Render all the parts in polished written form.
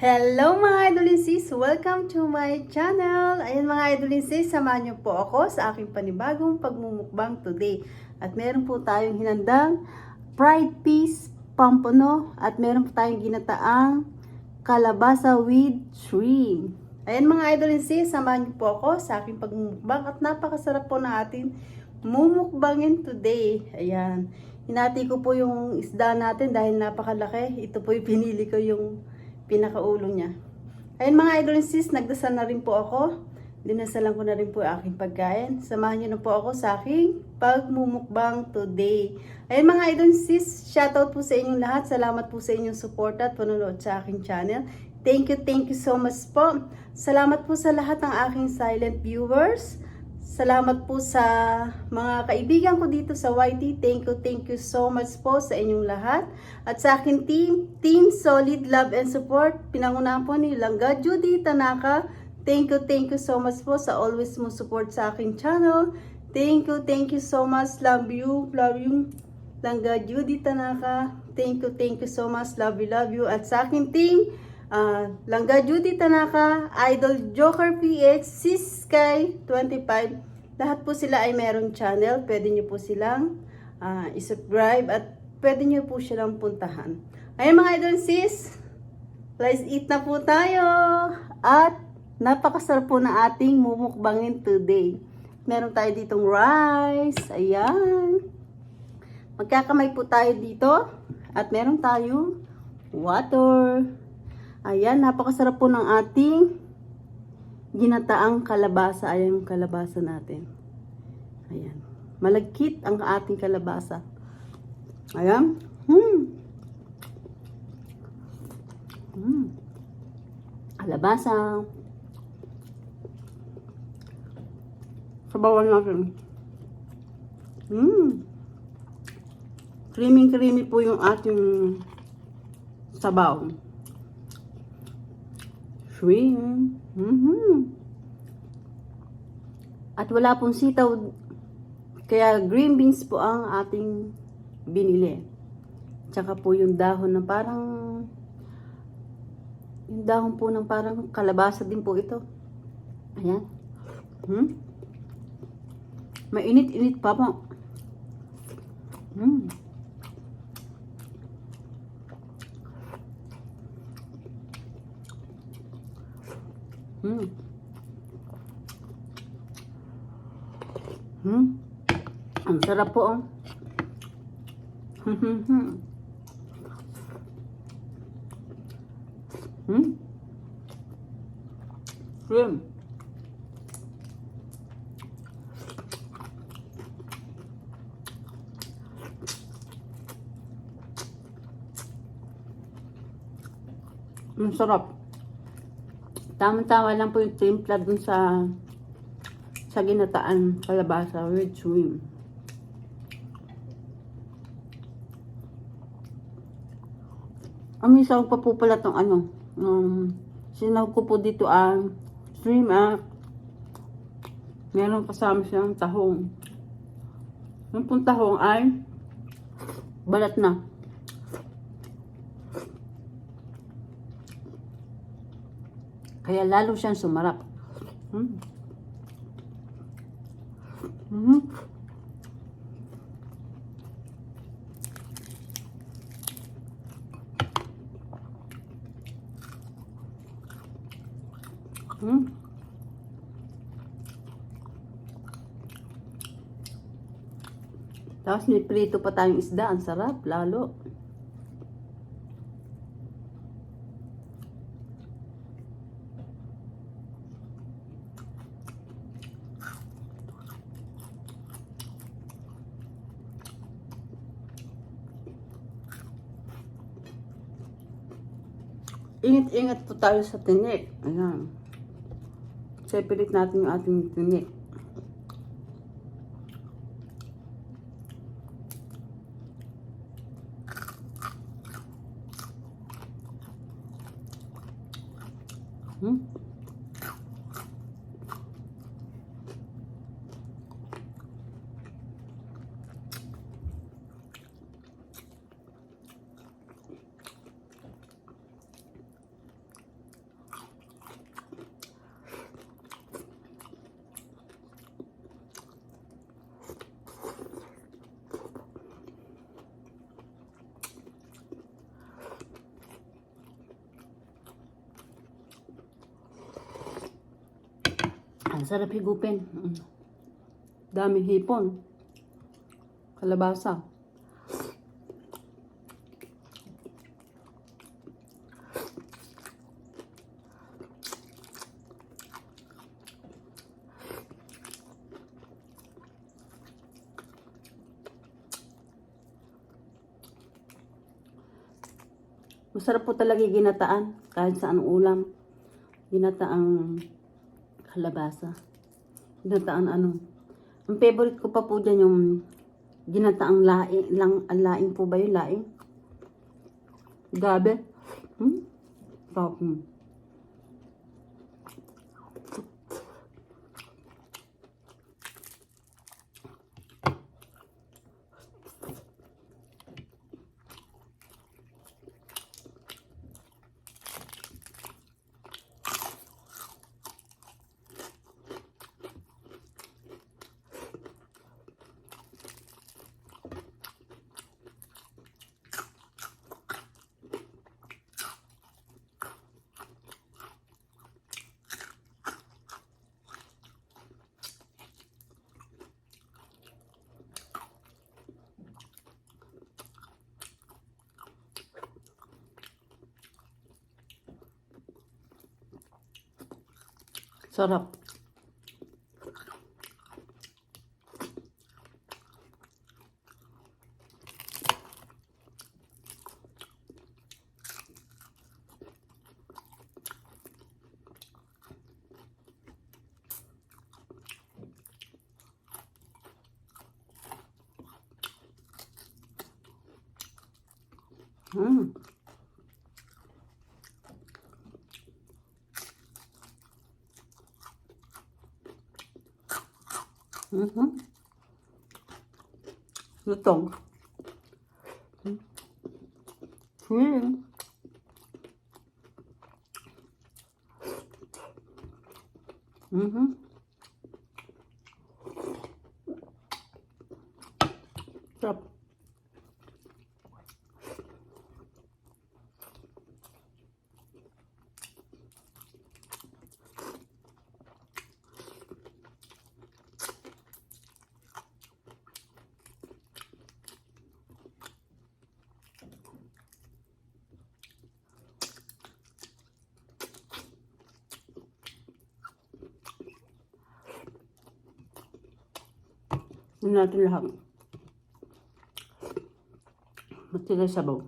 Hello mga idolin sis! Welcome to my channel! Ayan mga idolin sis, samahan niyo po ako sa aking panibagong pagmumukbang today. At meron po tayong hinandang fried fish pampono at meron po tayong ginataang kalabasa with shrimp. Ayan mga idolin sis, samahan niyo po ako sa aking pagmumukbang at napakasarap po na ating mumukbangin today. Ayan, hinati ko po yung isda natin dahil napakalaki. Ito po yung pinili ko yung pinakaulo niya. Ayun mga idol sis, nagdasal na rin po ako. Dinasalan ko na rin po aking pagkain. Samahan niyo na po ako sa aking pagmumukbang today. Ayun mga idol sis, shoutout po sa inyong lahat. Salamat po sa inyong support at panonood sa aking channel. Thank you so much po. Salamat po sa lahat ng aking silent viewers. Salamat po sa mga kaibigan ko dito sa YT. Thank you so much po sa inyong lahat. At sa aking Team Solid Love and Support, pinangunahan po ni Langga Judy Tanaka. Thank you so much po sa always mo support sa aking channel. Thank you so much. Love you, Langga Judy Tanaka. Thank you so much. Love you. At sa aking team, Langga Judy Tanaka, Idol Joker PH, Sis Sky 25. Lahat po sila ay merong channel. Pwede nyo po silang isubscribe at pwede nyo po silang puntahan. Ayun mga idol sis, let's eat na po tayo. At napakasarap po na ating mumukbangin today. Meron tayo ditong rice. Ayan. Magkakamay po tayo dito. At meron tayong water. Ayan, napakasarap po ng ating ginataang kalabasa. Ayan yung kalabasa natin. Ayan. Malagkit ang ating kalabasa. Ayan. Kalabasa. Sabawan natin. Creamy po yung ating sabaw. Shrimp. At wala pong sitaw, kaya green beans po ang ating binili. Tsaka po yung dahon na parang, yung dahon po ng parang kalabasa din po ito. Ayan. Mainit-init pa po. Ang sarap po, oh. Shrimp. Ang sarap. Tama-tama lang po yung timpla dun sa ginataan kalabasa with shrimp. Amisaw pa po pala tong ano. Sinahog ko po dito ang shrimp at meron kasama siyang tahong. Yung pong tahong ay balat na. Kaya lalo siyang sumarap. Tapos may prito pa tayong isda. Ang sarap, lalo. Ingat-ingat po tayo sa tinik. Ayan. Separate natin yung ating tinik. Ang sarap higupin. Daming hipon. Kalabasa. Masarap po talaga yung ginataan. Kahit sa anong ulam. Ginataang kalabasa. Ginataan ano. Ang favorite ko pa po dyan yung ginataang laing. Laing po ba yung laing? Gabi. Sarap. Sarap. Mm. Lutong. Feeling. Sarap. Yun natin lahat. Matigay sabaw.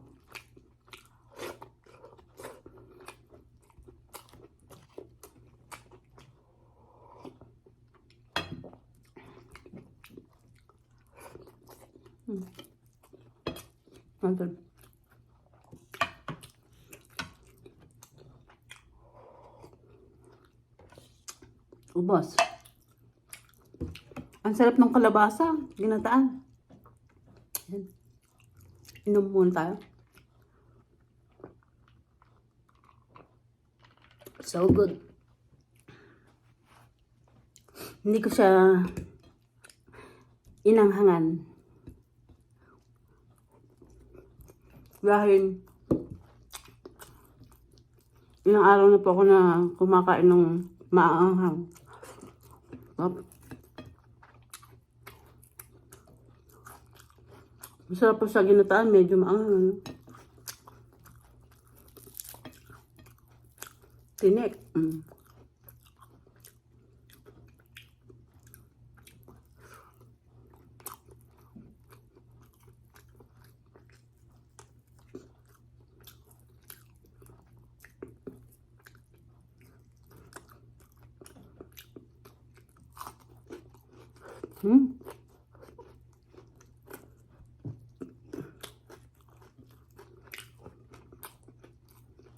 Natin. Ubos. Ang sarap ng kalabasa. Ginataan. Yan. Inom muna tayo. So good. Hindi ko siya inanghangan. Dahil ilang araw na po ako na kumakain ng maanghang. Masarap po sa ginataan, medyo maanghang. Tinik.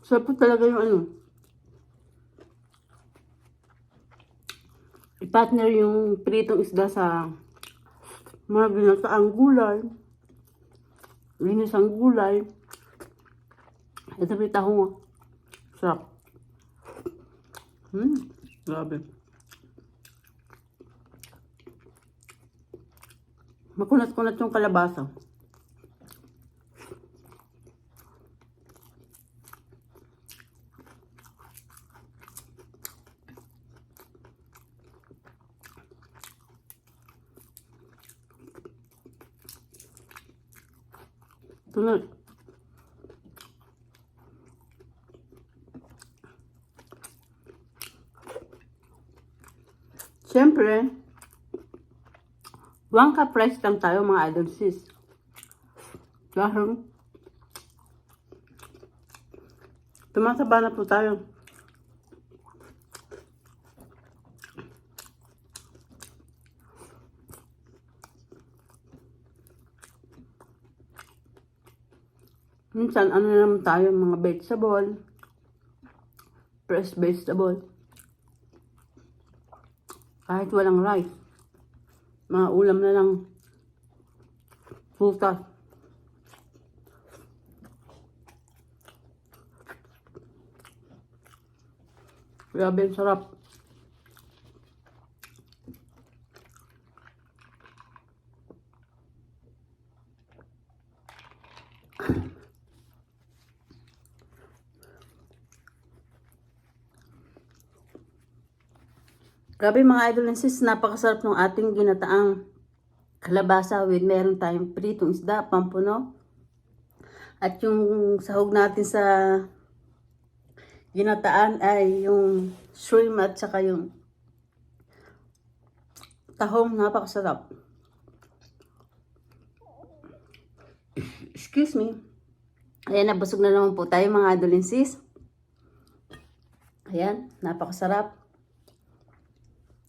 Sarap po talaga yung ano. I-partner yung pritong isda sa mga ginataang gulay. Linis ang gulay. Ito pita ko. Sarap. Grabe. Makunat-kunat yung kalabasa. Ito na. Siyempre, one cup rice lang tayo mga idol sis. Dahil, tumataba na po tayo. Minsan, ano na naman tayo, mga vegetable, fresh vegetable. Kahit walang rice, mga ulam na lang, prutas. Grabe, ang sarap. Grabe mga idol and sis, napakasarap ng ating ginataang kalabasa with meron tayong pritong isda, pampuno. At yung sahog natin sa ginataan ay yung shrimp at saka yung tahong, napakasarap. Excuse me. Ayan, nabusog na naman po tayo mga idol and sis. Ayan, napakasarap.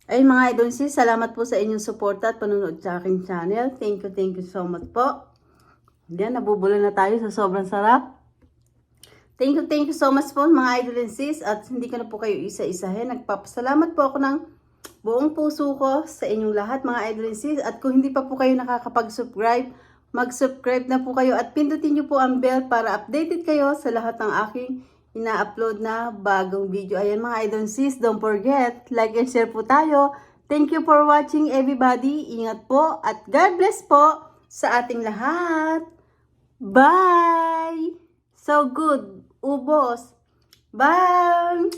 Ayun mga idol sis, salamat po sa inyong suporta at panonood sa aking channel. Thank you so much po. Yan, nabubula na tayo sa sobrang sarap. Thank you so much po mga idol sis. At hindi ko na po kayo isa-isahin. Nagpapasalamat po ako ng buong puso ko sa inyong lahat mga idol sis. At kung hindi pa po kayo nakakapag-subscribe, mag-subscribe na po kayo at pindutin nyo po ang bell para updated kayo sa lahat ng aking ina-upload na bagong video. Ayan mga idol sis, don't forget, like and share po tayo. Thank you for watching everybody. Ingat po at God bless po sa ating lahat. Bye! So good, ubos. Bye!